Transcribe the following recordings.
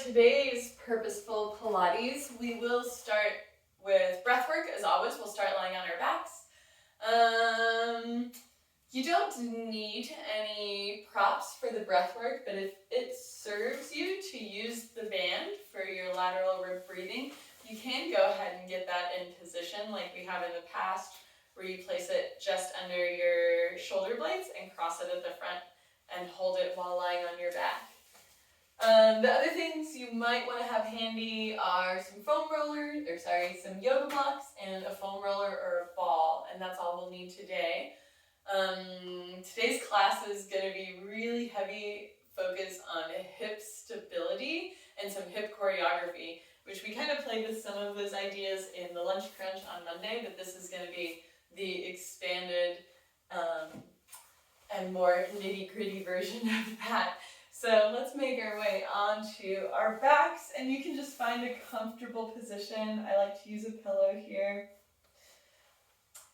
today's Purposeful Pilates, we will start with breath work. As always, we'll start lying on our backs. You don't need any props for the breath work, but if it serves you to use the band for your lateral rib breathing, you can go ahead and get that in position like we have in the past, where you place it just under your shoulder blades and cross it at the front and hold it while lying on your back. The other things you might want to have handy are some some yoga blocks and a foam roller or a ball, and that's all we'll need today. Today's class is going to be really heavy focus on hip stability and some hip choreography, which we kind of played with some of those ideas in the lunch crunch on Monday, but this is going to be the expanded and more nitty-gritty version of that. So let's make our way onto our backs, and you can just find a comfortable position. I like to use a pillow here.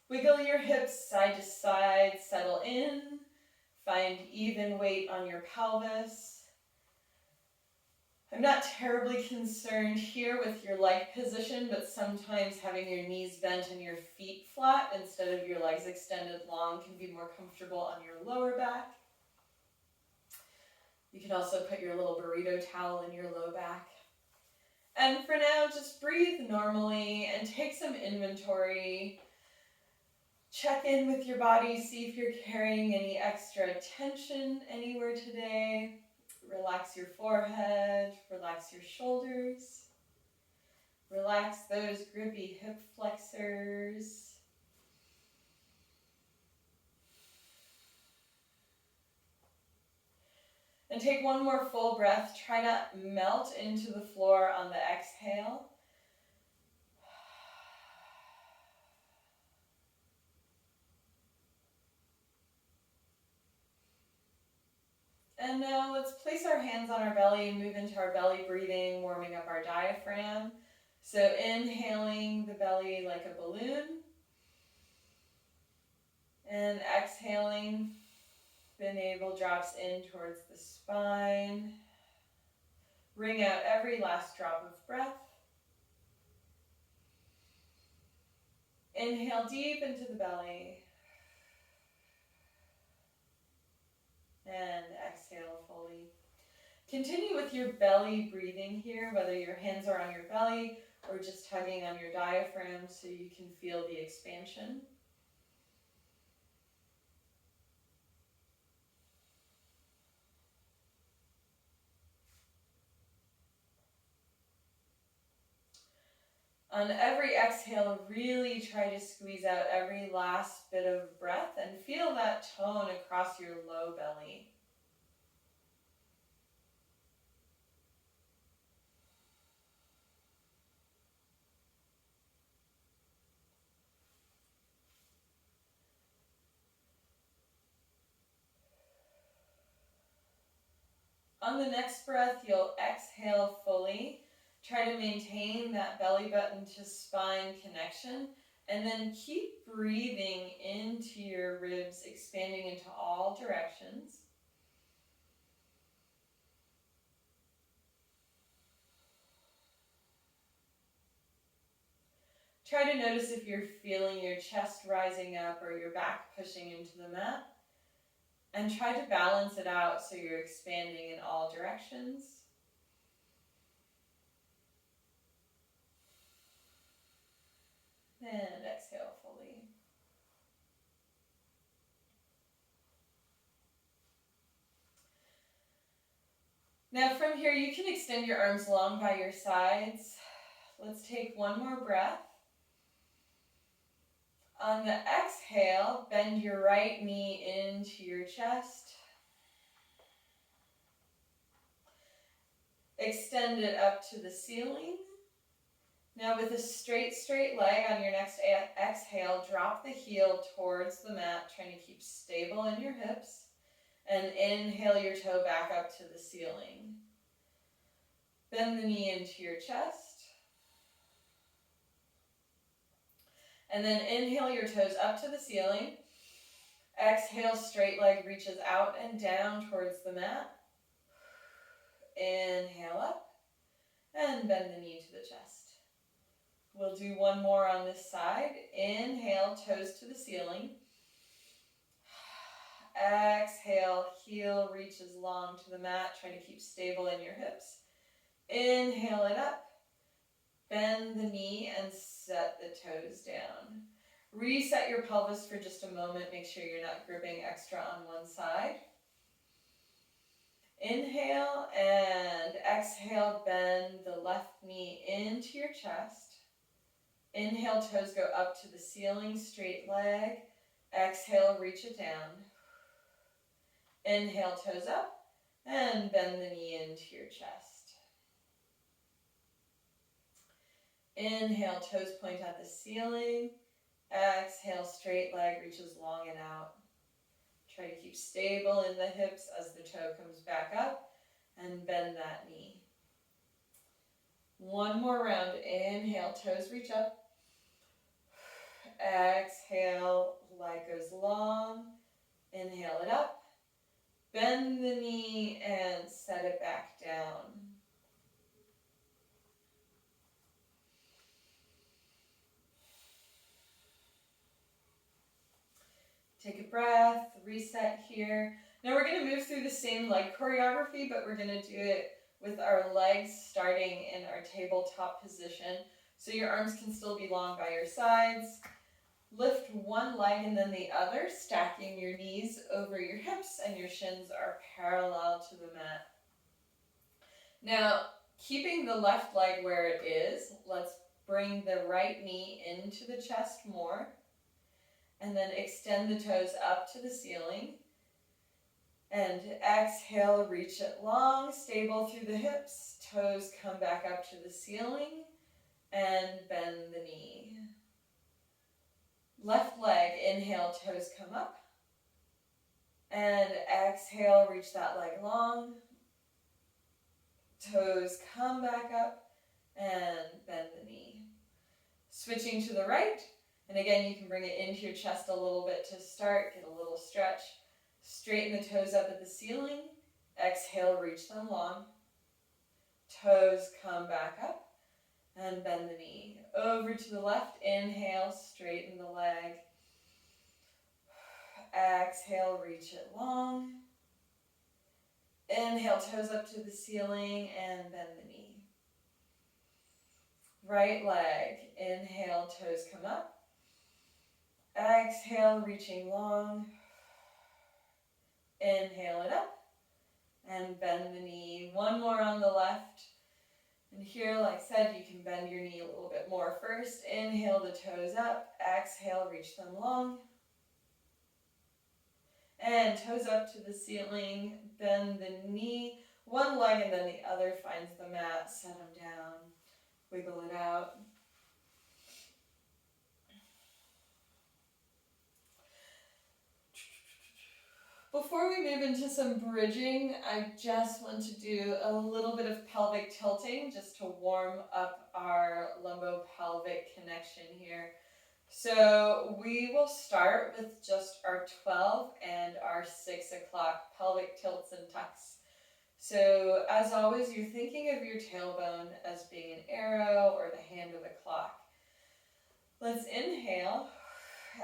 Wiggle your hips side to side, settle in, find even weight on your pelvis. I'm not terribly concerned here with your leg position, but sometimes having your knees bent and your feet flat instead of your legs extended long can be more comfortable on your lower back. You can also put your little burrito towel in your low back. And for now, just breathe normally and take some inventory. Check in with your body, see if you're carrying any extra tension anywhere today. Relax your forehead, relax your shoulders. Relax those grippy hip flexors. And take one more full breath. Try not melt into the floor on the exhale. And now let's place our hands on our belly and move into our belly breathing, warming up our diaphragm. So inhaling the belly like a balloon. And exhaling, the navel drops in towards the spine. Wring out every last drop of breath. Inhale deep into the belly. And exhale fully. Continue with your belly breathing here, whether your hands are on your belly or just tugging on your diaphragm so you can feel the expansion. On every exhale, really try to squeeze out every last bit of breath and feel that tone across your low belly. On the next breath, you'll exhale fully. Try to maintain that belly button to spine connection, and then keep breathing into your ribs, expanding into all directions. Try to notice if you're feeling your chest rising up or your back pushing into the mat. And try to balance it out so you're expanding in all directions. And exhale fully. Now from here, you can extend your arms long by your sides. Let's take one more breath. On the exhale, bend your right knee into your chest. Extend it up to the ceiling. Now with a straight leg on your next exhale, drop the heel towards the mat, trying to keep stable in your hips. And inhale your toe back up to the ceiling. Bend the knee into your chest. And then inhale your toes up to the ceiling. Exhale, straight leg reaches out and down towards the mat. Inhale up. and bend the knee to the chest. We'll do one more on this side. Inhale, toes to the ceiling. Exhale, heel reaches long to the mat. Try to keep stable in your hips. Inhale it up. Bend the knee and set the toes down. Reset your pelvis for just a moment. Make sure you're not gripping extra on one side. Inhale and exhale, bend the left knee into your chest. Inhale, toes go up to the ceiling, straight leg. Exhale, reach it down. Inhale, toes up, and bend the knee into your chest. Inhale, toes point at the ceiling. Exhale, straight leg reaches long and out. Try to keep stable in the hips as the toe comes back up, and bend that knee. One more round. Inhale, toes reach up. Exhale, leg goes long. Inhale it up. Bend the knee and set it back down. Take a breath, reset here. Now we're going to move through the same leg choreography, but we're going to do it with our legs starting in our tabletop position. So your arms can still be long by your sides. Lift one leg and then the other, stacking your knees over your hips and your shins are parallel to the mat. Now, keeping the left leg where it is, let's bring the right knee into the chest more. And then extend the toes up to the ceiling. And exhale, reach it long, stable through the hips. Toes come back up to the ceiling and bend the knee. Left leg, inhale, toes come up. And exhale, reach that leg long. Toes come back up and bend the knee. Switching to the right. And again, you can bring it into your chest a little bit to start. Get a little stretch. Straighten the toes up at the ceiling. Exhale, reach them long. Toes come back up and bend the knee. Over to the left. Inhale, straighten the leg. Exhale, reach it long. Inhale, toes up to the ceiling and bend the knee. Right leg. Inhale, toes come up. Exhale, reaching long. Inhale it up and bend the knee. One more on the left. And here, like I said, you can bend your knee a little bit more first. Inhale the toes up. Exhale, reach them long. And toes up to the ceiling. Bend the knee. One leg and then the other finds the mat. Set them down. Wiggle it out. Before we move into some bridging, I just want to do a little bit of pelvic tilting just to warm up our lumbopelvic connection here. So we will start with just our 12 and our 6 o'clock pelvic tilts and tucks. So as always, you're thinking of your tailbone as being an arrow or the hand of the clock. Let's inhale.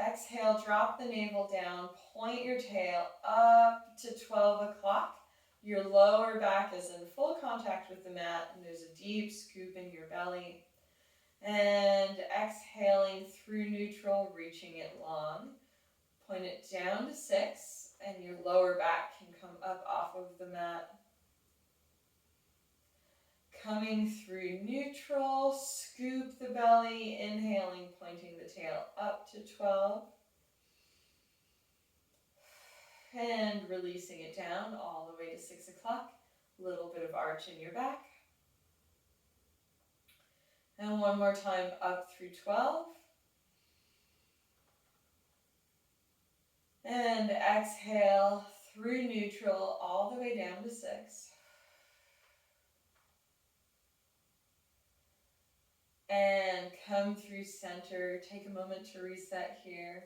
Exhale, drop the navel down, point your tail up to 12 o'clock. Your lower back is in full contact with the mat, and there's a deep scoop in your belly. And exhaling through neutral, reaching it long. Point it down to 6, and your lower back can come up off of the mat. Coming through neutral, scoop the belly, inhaling, pointing the tail up to 12. And releasing it down all the way to 6 o'clock. A little bit of arch in your back. And one more time up through 12. And exhale through neutral all the way down to 6. And come through center. Take a moment to reset here.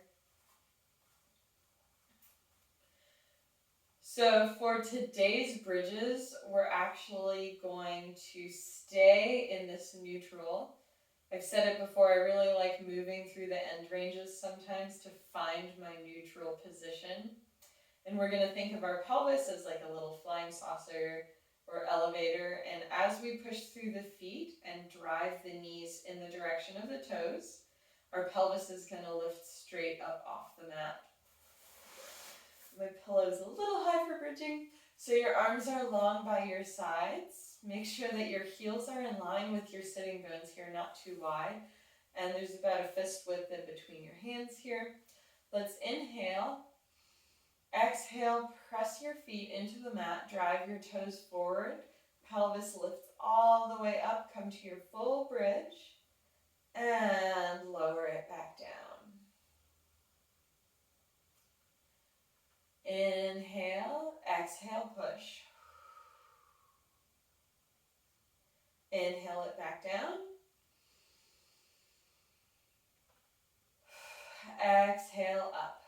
So for today's bridges, we're actually going to stay in this neutral. I've said it before, I really like moving through the end ranges sometimes to find my neutral position. And we're going to think of our pelvis as like a little flying saucer or elevator. And as we push through the feet and drive the knees in the direction of the toes, our pelvis is going to lift straight up off the mat. My pillow is a little high for bridging, so your arms are long by your sides. Make sure that your heels are in line with your sitting bones here, not too wide. And there's about a fist width in between your hands here. Let's inhale. Exhale, press your feet into the mat, drive your toes forward. Pelvis lifts all the way up, come to your full bridge, and lower it back down. Inhale, exhale, push. Inhale it back down. Exhale up.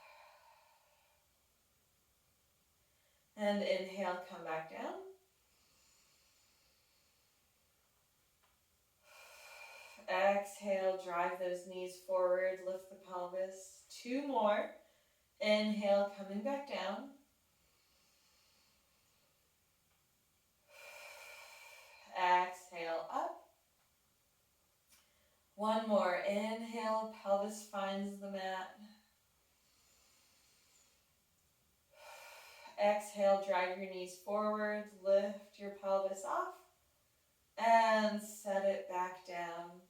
And inhale, come back down. Exhale, drive those knees forward, lift the pelvis. 2 more. Inhale, coming back down. Exhale, up. 1 more. Inhale, pelvis finds the mat. Exhale, drive your knees forward, lift your pelvis off, and set it back down.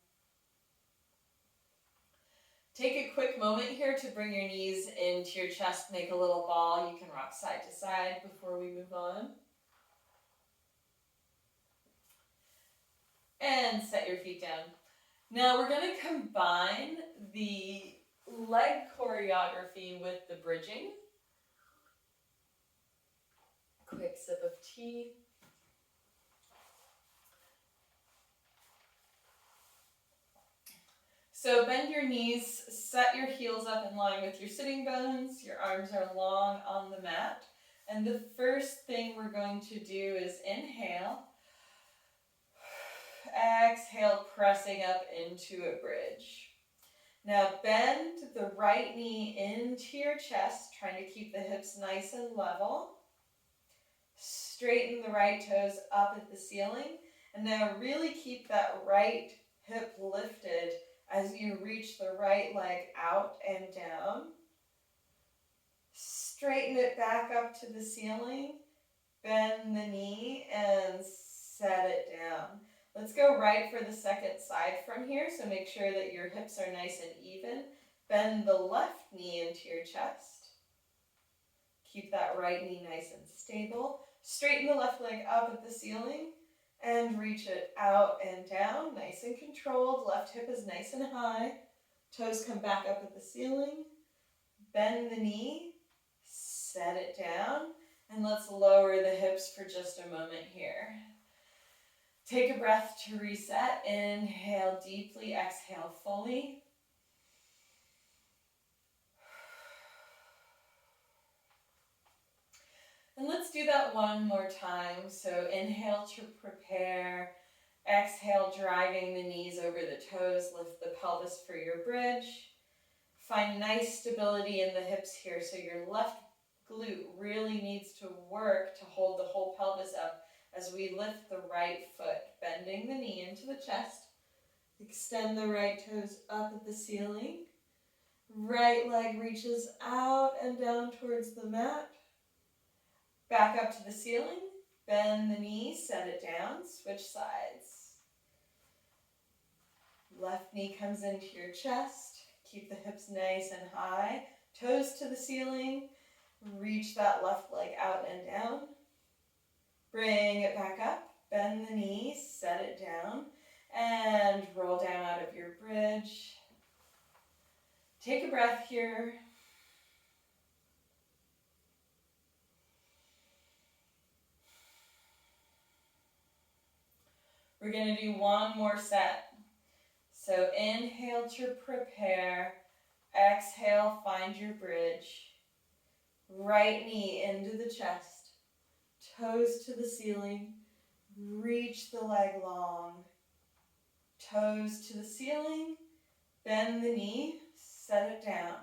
Take a quick moment here to bring your knees into your chest, make a little ball. You can rock side to side before we move on. And set your feet down. Now we're going to combine the leg choreography with the bridging. Quick sip of tea. So bend your knees, set your heels up in line with your sitting bones. Your arms are long on the mat. And the first thing we're going to do is inhale. Exhale, pressing up into a bridge. Now bend the right knee into your chest, trying to keep the hips nice and level. Straighten the right toes up at the ceiling. And now really keep that right hip lifted as you reach the right leg out and down. Straighten it back up to the ceiling. Bend the knee and set it down. Let's go right for the second side from here, so make sure that your hips are nice and even. Bend the left knee into your chest. Keep that right knee nice and stable. Straighten the left leg up at the ceiling and reach it out and down, nice and controlled. Left hip is nice and high. Toes come back up at the ceiling. Bend the knee, set it down, and let's lower the hips for just a moment here. Take a breath to reset. Inhale deeply, exhale fully. And let's do that one more time. So inhale to prepare. Exhale, driving the knees over the toes. Lift the pelvis for your bridge. Find nice stability in the hips here. So your left glute really needs to work to hold the whole pelvis up as we lift the right foot, bending the knee into the chest. Extend the right toes up at the ceiling. Right leg reaches out and down towards the mat. Back up to the ceiling. Bend the knee, set it down, switch sides. Left knee comes into your chest. Keep the hips nice and high. Toes to the ceiling. Reach that left leg out and down. Bring it back up. Bend the knee, set it down, and roll down out of your bridge. Take a breath here. We're going to do one more set. So inhale to prepare. Exhale, find your bridge. Right knee into the chest. toes to the ceiling, reach the leg long, toes to the ceiling, bend the knee, set it down.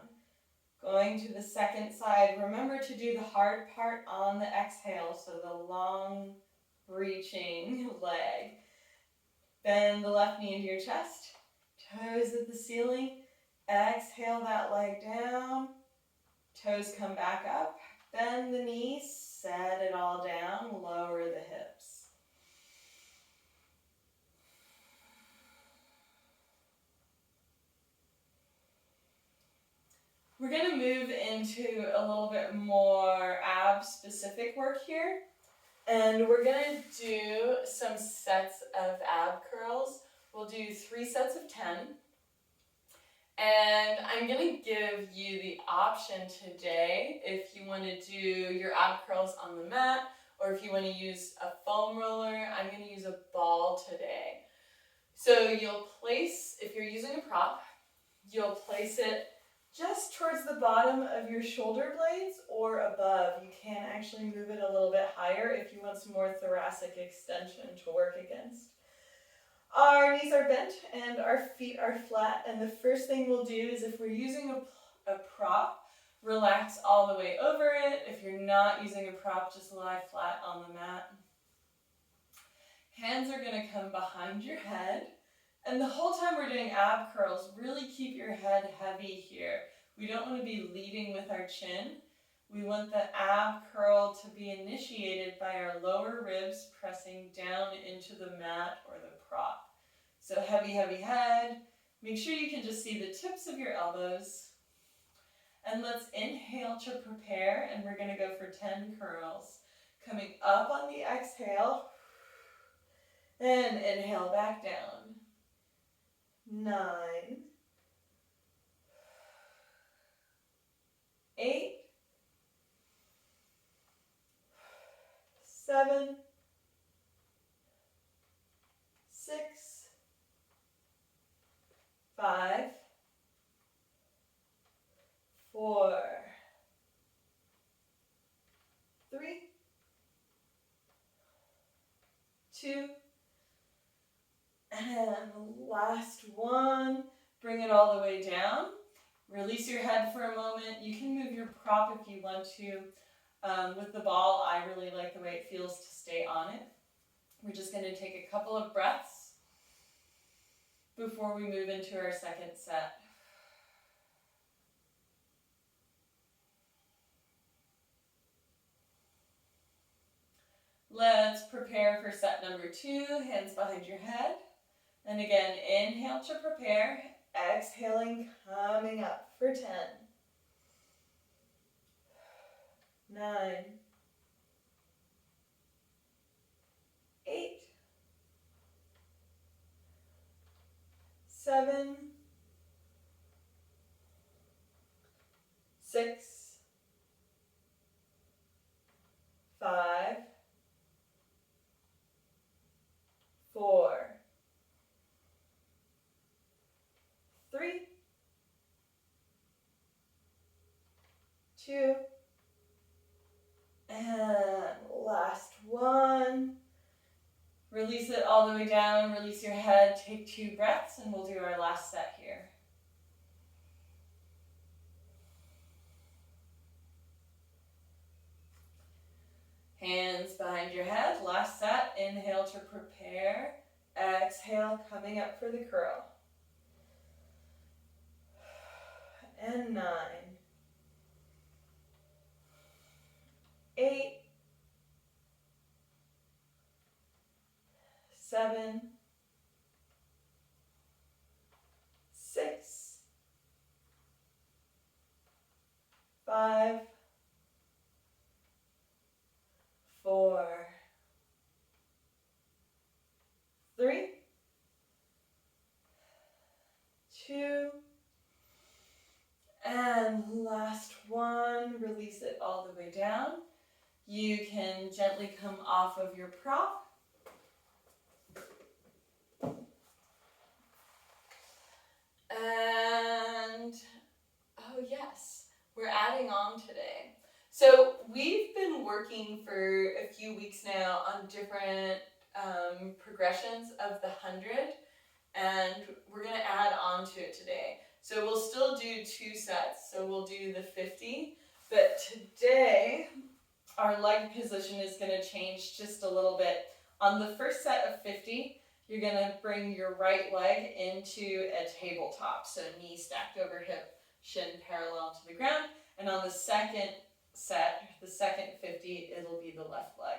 Going to the second side, remember to do the hard part on the exhale, so the long reaching leg. Bend the left knee into your chest, toes at the ceiling, exhale that leg down, toes come back up, bend the knees, set it all down, lower the hips. We're going to move into a little bit more ab specific work here. And we're going to do some sets of ab curls. We'll do 3 sets of 10. And I'm going to give you the option today if you want to do your ab curls on the mat, or if you want to use a foam roller. I'm going to use a ball today. So you'll place, if you're using a prop, you'll place it just towards the bottom of your shoulder blades or above. You can actually move it a little bit higher if you want some more thoracic extension to work against. Our knees are bent and our feet are flat, and the first thing we'll do is, if we're using a prop, relax all the way over it. If you're not using a prop, just lie flat on the mat. Hands are going to come behind your head. And the whole time we're doing ab curls, really keep your head heavy here. We don't want to be leading with our chin. We want the ab curl to be initiated by our lower ribs pressing down into the mat or the prop. So heavy, heavy head. Make sure you can just see the tips of your elbows. And let's inhale to prepare, and we're going to go for 10 curls. Coming up on the exhale, and inhale back down. 9, 8, 7, 6, 5, 4, 3, 2, and last one. Bring it all the way down. Release your head for a moment. You can move your prop if you want to. With the ball, I really like the way it feels to stay on it. We're just going to take a couple of breaths before we move into our second set. Let's prepare for set number 2, hands behind your head. And again, inhale to prepare, exhaling, coming up for 10, 9, 8, 7, 6, 5, 4, 3, 2, and last one. Release it all the way down, release your head, take 2 breaths, and we'll do our last set here. Hands behind your head, last set, inhale to prepare, exhale, coming up for the curl. And 9, 8, 7, 6, 5, 4, 3, 2, and last one. Release it all the way down. You can gently come off of your prop. And, oh yes, we're adding on today. So we've been working for a few weeks now on different progressions of the 100, and we're going to add on to it today. So we'll still do 2 sets, so we'll do the 50, but today our leg position is going to change just a little bit. On the first set of 50, you're going to bring your right leg into a tabletop, so knee stacked over hip, shin parallel to the ground, and on the second set, the second 50, it'll be the left leg.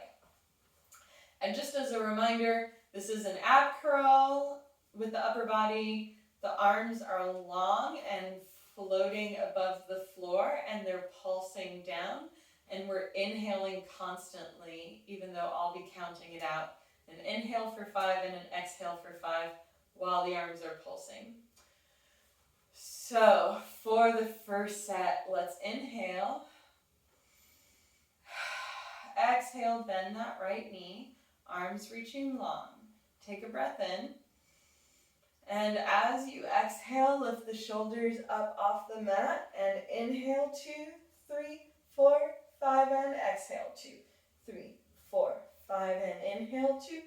And just as a reminder, this is an ab curl with the upper body. The arms are long and floating above the floor, and they're pulsing down, and we're inhaling constantly, even though I'll be counting it out. An inhale for 5 and an exhale for 5 while the arms are pulsing. So for the first set, let's inhale. Exhale, bend that right knee, arms reaching long. Take a breath in. And as you exhale, lift the shoulders up off the mat and inhale 2, 3, 4, 5 and exhale 2, 3, 4, 5 and inhale 2,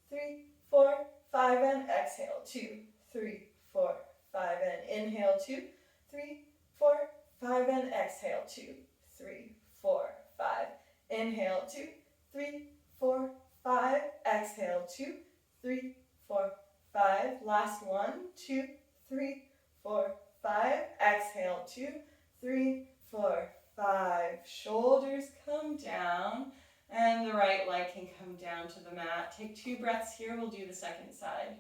3, 4, 5 and exhale 2, 3, 4, 5 and inhale 2, 3, 4, 5 and exhale 2, 3, 4, 5. Inhale 2, 3, 4, 5. Exhale 2, 3, 4, 5. Last one, 2, 3, 4, 5. Exhale 2, 3, 4, 5. Shoulders come down, and the right leg can come down to the mat. Take 2 breaths here. We'll do the second side.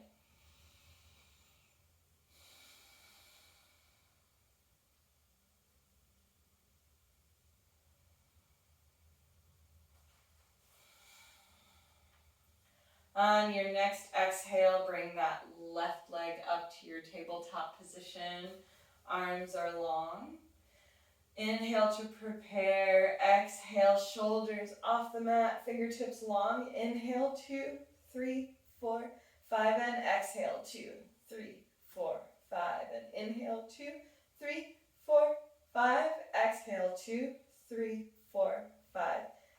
On your next exhale, bring that left leg up to your tabletop position. Arms are long. Inhale to prepare. Exhale, shoulders off the mat, fingertips long. Inhale, 2, 3, 4, 5, and exhale, 2, 3, 4, 5. And inhale, 2, 3, 4, 5. Exhale, 2, 3, 4, 5.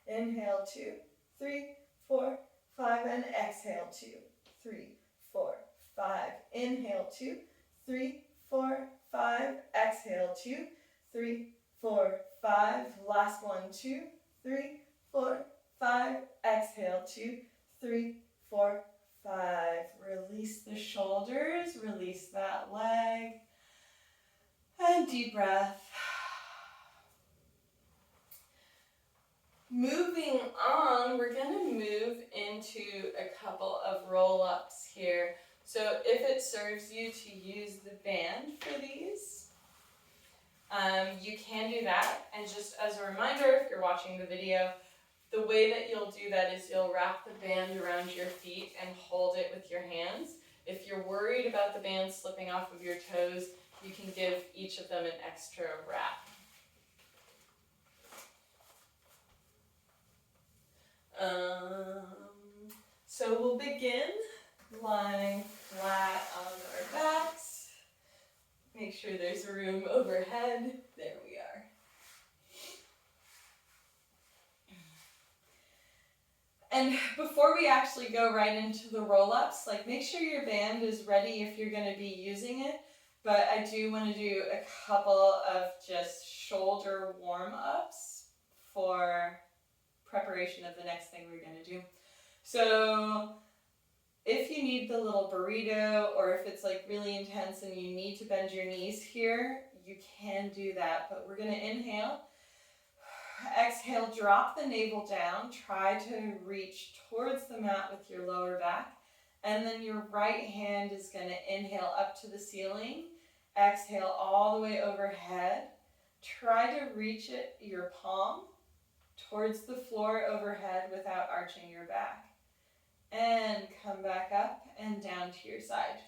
Inhale, 2, 3, 4, 5, and exhale 2, 3, 4, 5. Inhale 2, 3, 4, 5. Exhale 2, 3, 4, 5. Last one, 2, 3, 4, 5. Exhale 2, 3, 4, 5. Release the shoulders, release that leg, and deep breath. Moving on, we're going to move into a couple of roll-ups here. So if it serves you to use the band for these, you can do that. And just as a reminder, if you're watching the video, the way that you'll do that is you'll wrap the band around your feet and hold it with your hands. If you're worried about the band slipping off of your toes, you can give each of them an extra wrap. So we'll begin lying flat on our backs. Make sure there's room overhead. There we are. And before we actually go right into the roll-ups, make sure your band is ready if you're going to be using it. But I do want to do a couple of just shoulder warm-ups for preparation of the next thing we're going to do. So if you need the little burrito, or if it's really intense and you need to bend your knees here, you can do that. But we're going to inhale. Exhale, drop the navel down. Try to reach towards the mat with your lower back. And then your right hand is going to inhale up to the ceiling. Exhale all the way overhead. Try to reach your palm towards the floor overhead without arching your back. And come back up and down to your side.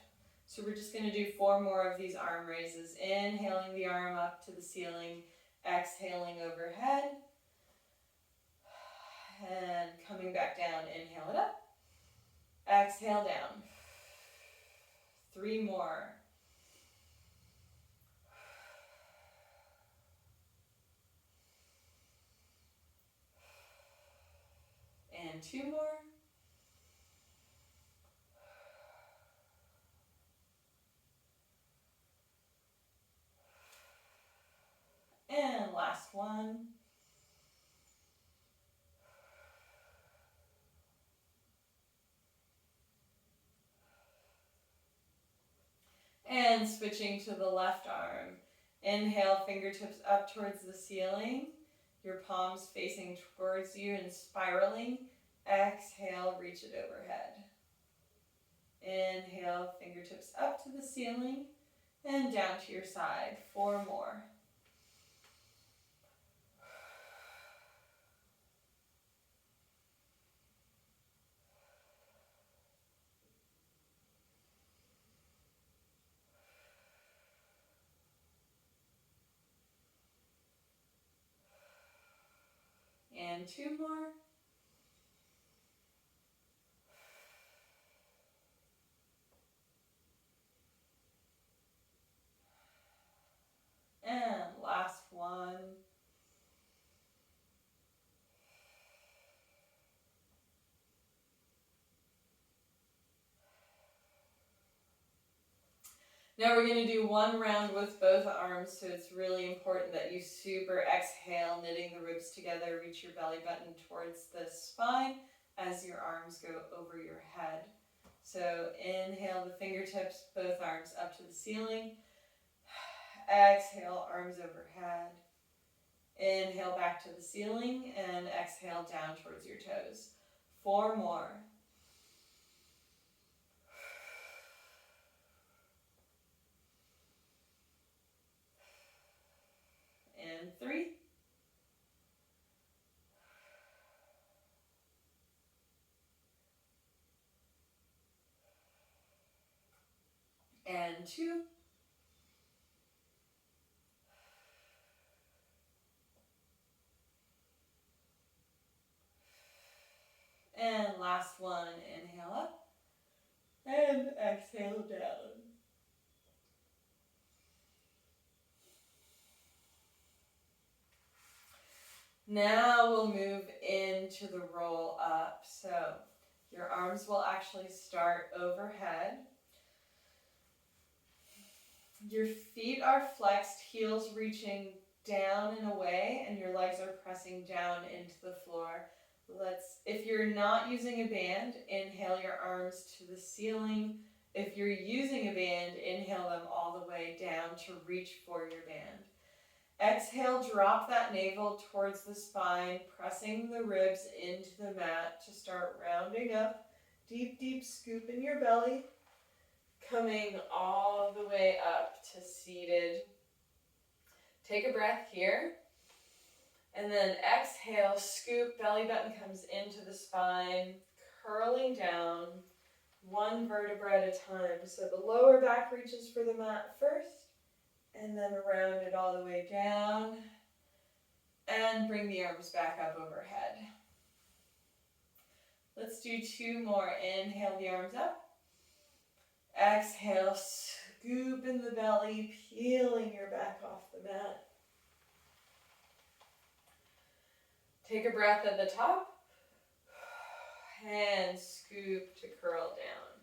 So we're just going to do 4 more of these arm raises. Inhaling the arm up to the ceiling, exhaling overhead, and coming back down. Inhale it up, exhale down. 3 more. And 2 more. And last one. And switching to the left arm. Inhale, fingertips up towards the ceiling. Your palms facing towards you and spiraling. Exhale, reach it overhead. Inhale, fingertips up to the ceiling and down to your side. 4 more. And 2 more. And last one. Now we're going to do one round with both arms, so it's really important that you super exhale, knitting the ribs together, reach your belly button towards the spine as your arms go over your head. So inhale the fingertips, both arms up to the ceiling. Exhale, arms overhead. Inhale back to the ceiling and exhale down towards your toes. 4 more. And 3. And 2. And last one, inhale up and exhale down. Now we'll move into the roll up. So your arms will actually start overhead. Your feet are flexed, heels reaching down and away, and your legs are pressing down into the floor. If you're not using a band, inhale your arms to the ceiling. If you're using a band, inhale them all the way down to reach for your band. Exhale, drop that navel towards the spine, pressing the ribs into the mat to start rounding up. Deep, deep scoop in your belly. Coming all the way up to seated. Take a breath here. And then exhale, scoop, belly button comes into the spine, curling down, one vertebra at a time. So the lower back reaches for the mat first, and then round it all the way down, and bring the arms back up overhead. Let's do 2 more. Inhale the arms up. Exhale, scoop in the belly, peeling your back off the mat. Take a breath at the top, and scoop to curl down.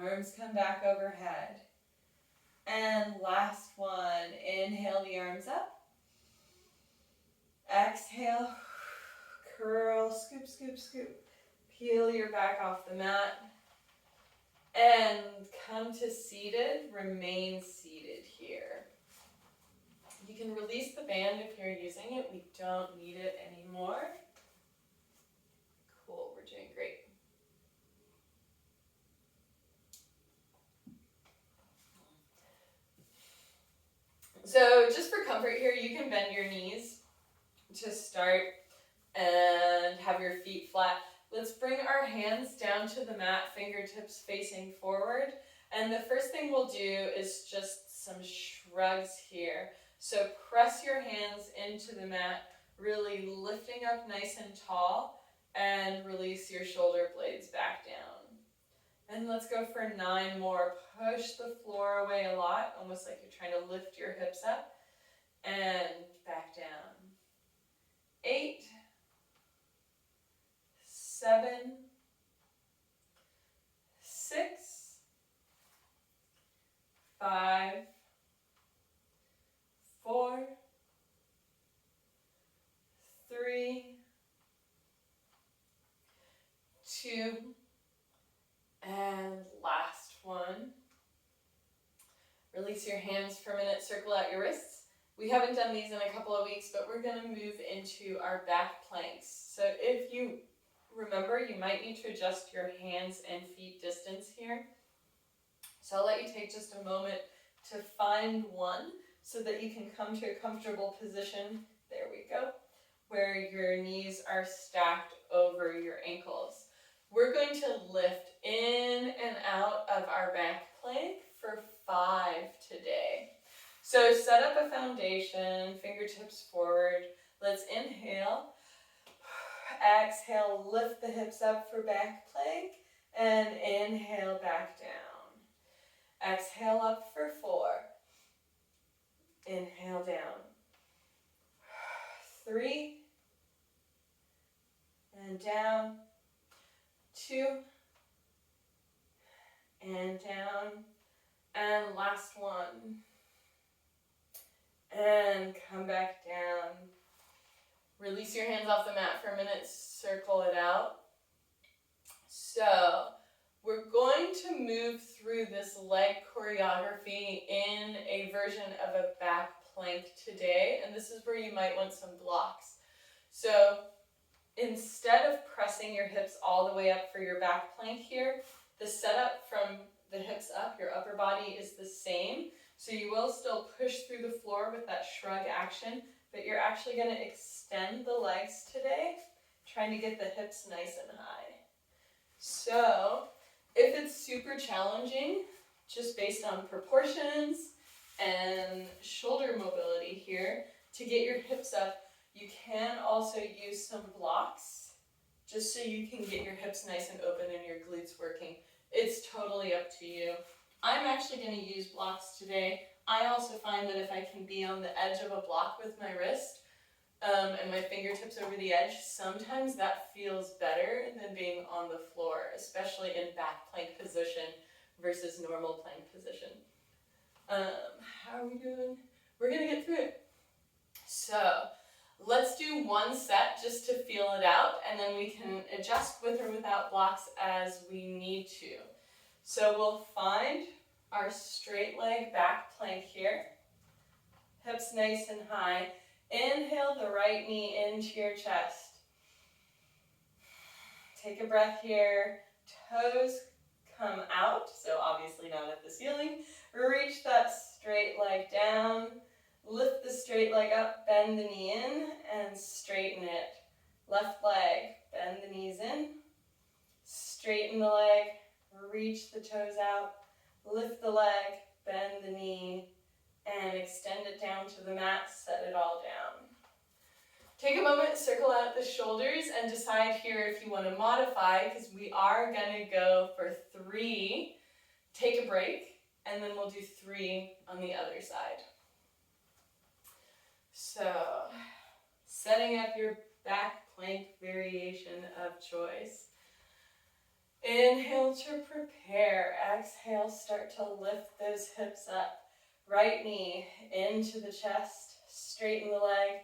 Arms come back overhead. And last one, inhale the arms up. Exhale, curl, scoop, scoop, scoop. Peel your back off the mat. And come to seated, remain seated here. You can release the band if you're using it. We don't need it anymore. Cool, we're doing great. So just for comfort here, you can bend your knees to start and have your feet flat. Let's bring our hands down to the mat, fingertips facing forward. And the first thing we'll do is just some shrugs here. So press your hands into the mat, really lifting up nice and tall, and release your shoulder blades back down. And let's go for 9 more. Push the floor away a lot, almost like you're trying to lift your hips up, and back down. 2, and last one. Release your hands for a minute, circle out your wrists. We haven't done these in a couple of weeks, but we're going to move into our back planks. So if you remember, you might need to adjust your hands and feet distance here. So I'll let you take just a moment to find one so that you can come to a comfortable position. There we go. Where your knees are stacked over your ankles. We're going to lift in and out of our back plank for 5 today. So set up a foundation, fingertips forward. Let's inhale. Exhale, lift the hips up for back plank, and inhale back down. Exhale up for 4. Inhale down. 3, and down. 2, and down. And last one. And come back down. Release your hands off the mat for a minute, circle it out. So we're going to move through this leg choreography in a version of a back plank today, and this is where you might want some blocks. So instead of pressing your hips all the way up for your back plank here, the setup from the hips up, your upper body, is the same. So you will still push through the floor with that shrug action, but you're actually going to extend the legs today, trying to get the hips nice and high. So if it's super challenging, just based on proportions and shoulder mobility here, to get your hips up, you can also use some blocks, just so you can get your hips nice and open and your glutes working. It's totally up to you. I'm actually going to use blocks today. I also find that if I can be on the edge of a block with my wrist and my fingertips over the edge, sometimes that feels better than being on the floor, especially in back plank position versus normal plank position. How are we doing? We're going to get through it. So let's do one set just to feel it out, and then we can adjust with or without blocks as we need to. So we'll find our straight leg back plank here. Hips nice and high. Inhale the right knee into your chest. Take a breath here. Toes come out, so obviously not at the ceiling. Reach that straight leg down. Lift the straight leg up, bend the knee in, and straighten it. Left leg, bend the knees in. Straighten the leg. Reach the toes out, lift the leg, bend the knee, and extend it down to the mat, set it all down. Take a moment, circle out the shoulders, and decide here if you want to modify, because we are going to go for 3, take a break, and then we'll do 3 on the other side. So, setting up your back plank variation of choice. Inhale to prepare. Exhale, start to lift those hips up. Right knee into the chest. Straighten the leg.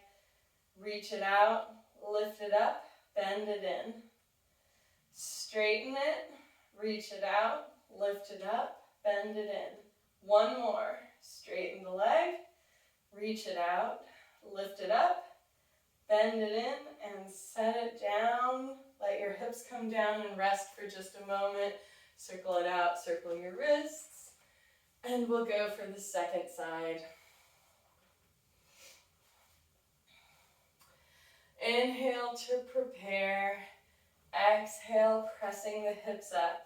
Reach it out. Lift it up. Bend it in. Straighten it. Reach it out. Lift it up. Bend it in. One more. Straighten the leg. Reach it out. Lift it up. Bend it in and set it down. Let your hips come down and rest for just a moment. Circle it out, circle your wrists. And we'll go for the second side. Inhale to prepare. Exhale, pressing the hips up.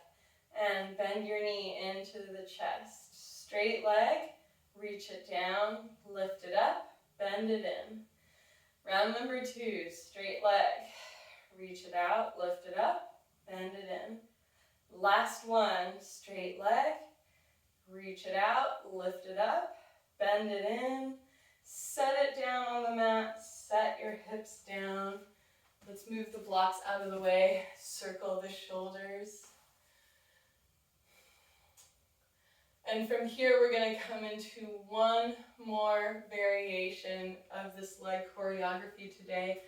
And bend your knee into the chest. Straight leg, reach it down, lift it up, bend it in. Round number 2, straight leg. Reach it out, lift it up, bend it in. Last one, straight leg. Reach it out, lift it up, bend it in. Set it down on the mat, set your hips down. Let's move the blocks out of the way, circle the shoulders. And from here, we're going to come into one more variation of this leg choreography today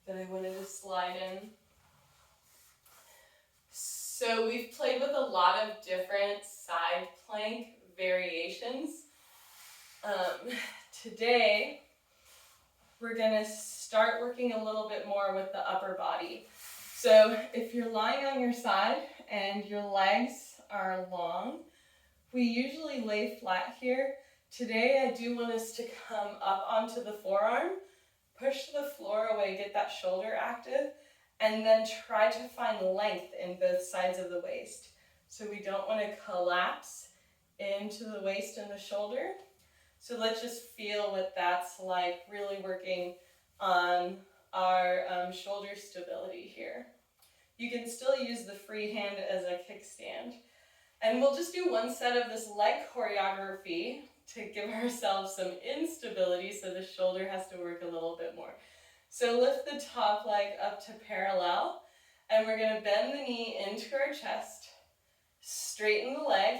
that I wanted to slide in. So we've played with a lot of different side plank variations. Today, we're gonna start working a little bit more with the upper body. So if you're lying on your side and your legs are long, we usually lay flat here. Today, I do want us to come up onto the forearm, push the floor away, get that shoulder active, and then try to find length in both sides of the waist. So we don't want to collapse into the waist and the shoulder. So let's just feel what that's like, really working on our shoulder stability here. You can still use the free hand as a kickstand. And we'll just do one set of this leg choreography to give ourselves some instability, so the shoulder has to work a little bit more. So lift the top leg up to parallel, and we're going to bend the knee into our chest, straighten the leg,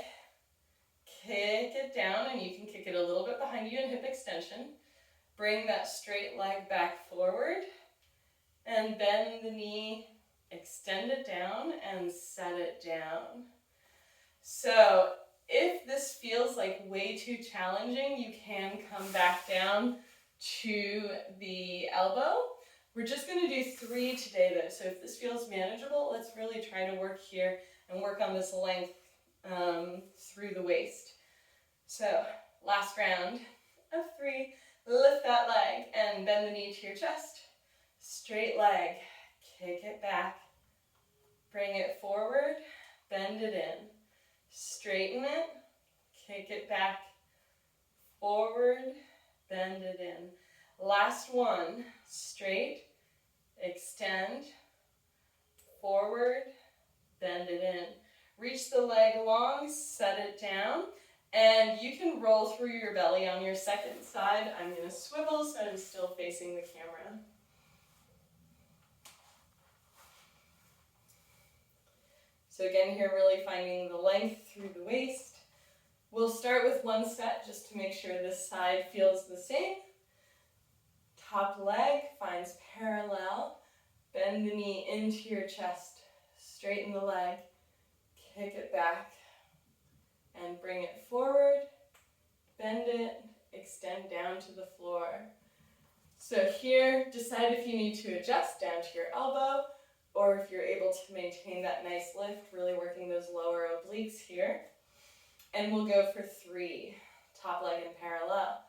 kick it down, and you can kick it a little bit behind you in hip extension. Bring that straight leg back forward, and bend the knee, extend it down, and set it down. So if this feels like way too challenging, you can come back down to the elbow. We're just going to do 3 today though, so if this feels manageable, let's really try to work here and work on this length through the waist. So last round of 3, lift that leg and bend the knee to your chest, straight leg, kick it back, bring it forward, bend it in, straighten it, kick it back, forward, bend it in. Last one, straight, extend, forward, bend it in. Reach the leg long, set it down, and you can roll through your belly on your second side. I'm going to swivel so I'm still facing the camera. So again, here really finding the length through the waist. We'll start with one set just to make sure this side feels the same. Top leg finds parallel. Bend the knee into your chest. Straighten the leg. Kick it back. And bring it forward. Bend it. Extend down to the floor. So here, decide if you need to adjust down to your elbow, or if you're able to maintain that nice lift, really working those lower obliques here. And we'll go for 3. Top leg in parallel.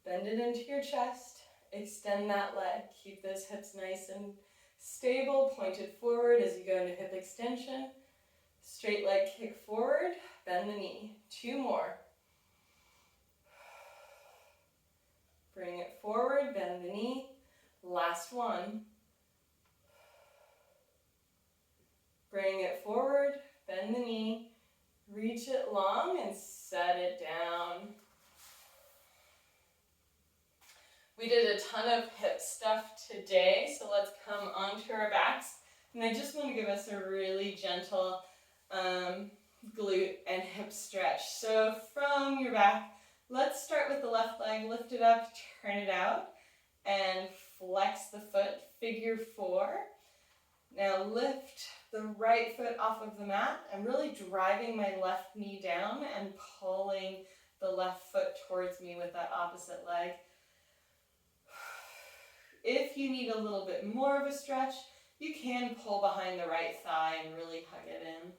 Bend it into your chest. Extend that leg. Keep those hips nice and stable, pointed forward as you go into hip extension. Straight leg kick forward. Bend the knee. 2 more. Bring it forward. Bend the knee. Last one. Bring it forward. Bend the knee. Reach it long and set it down. We did a ton of hip stuff today, so let's come onto our backs. And I just want to give us a really gentle glute and hip stretch. So from your back, let's start with the left leg. Lift it up, turn it out, and flex the foot, figure 4. Now lift the right foot off of the mat. I'm really driving my left knee down and pulling the left foot towards me with that opposite leg. If you need a little bit more of a stretch, you can pull behind the right thigh and really hug it in.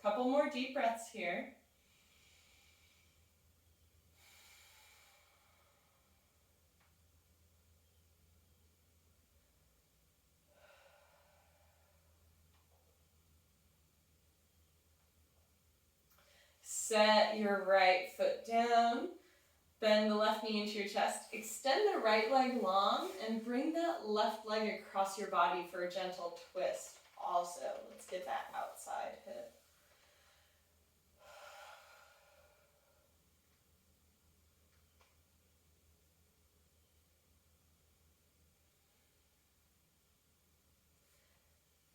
Couple more deep breaths here. Set your right foot down, bend the left knee into your chest, extend the right leg long, and bring that left leg across your body for a gentle twist. Also, let's get that outside hip.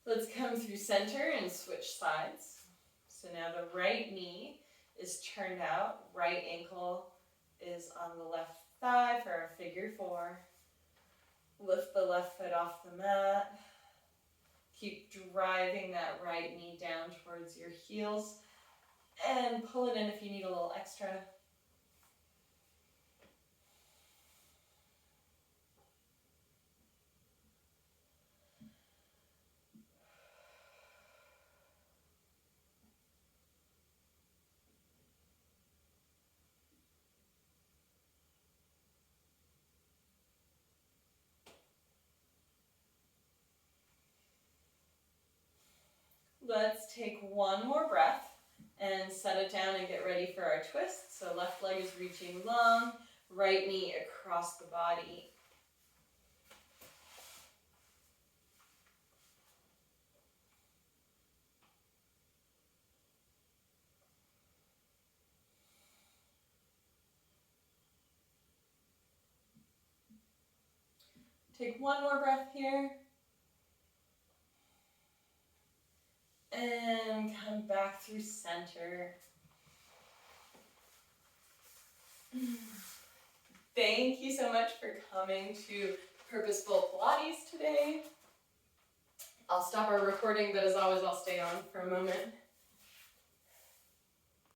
Let's come through center and switch sides. So now the right knee is turned out, right ankle is on the left thigh for our figure 4. Lift the left foot off the mat. Keep driving that right knee down towards your heels. And pull it in if you need a little extra. Let's take one more breath and set it down and get ready for our twist. So left leg is reaching long, right knee across the body. Take one more breath here. And come back through center. Thank you so much for coming to Purposeful Pilates today. I'll stop our recording, but as always, I'll stay on for a moment.